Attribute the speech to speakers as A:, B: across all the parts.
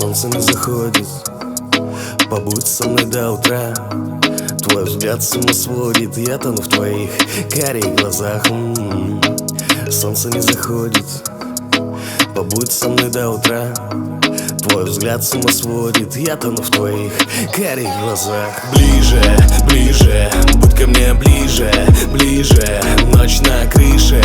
A: Солнце не заходит, побудь со мной до утра. Твой взгляд с ума сводит, я тону в твоих карих глазах. Солнце не заходит, побудь со мной до утра. Твой взгляд с ума сводит, я тону в твоих карих глазах. Ближе, ближе, будь ко мне ближе, ближе. Ночь на крыше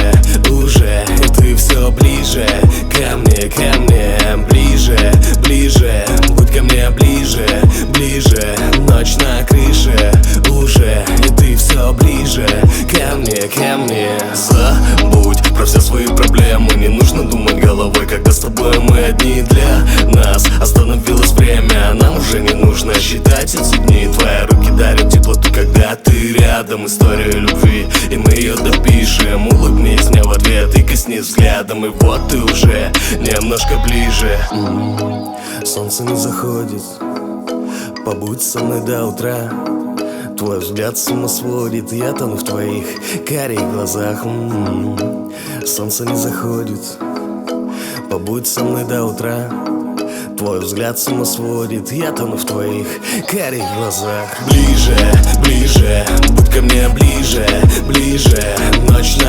A: уже, и ты все ближе ко мне, ко мне. Ближе, ближе, будь ко мне ближе, ближе. Ночь на крыше уже, и ты все ближе ко мне, ко мне. Забудь про все свои проблемы, не нужно думать головой, когда с тобой мы одни. Для нас остановилось время, нам уже не нужно считать эти дни. Твои руки дарят теплоту, когда ты рядом. История любви, и мы ее допишем. Улыбнись мне в ответ и коснись взглядом, и вот ты уже немножко ближе. Солнце не заходит, побудь со мной до утра. Твой взгляд с ума сводит, я тону в твоих карих глазах. Солнце не заходит, побудь со мной до утра. Твой взгляд с ума сводит, я тону в твоих карих глазах. Ближе, ближе, будь ко мне ближе, ближе. Ночь на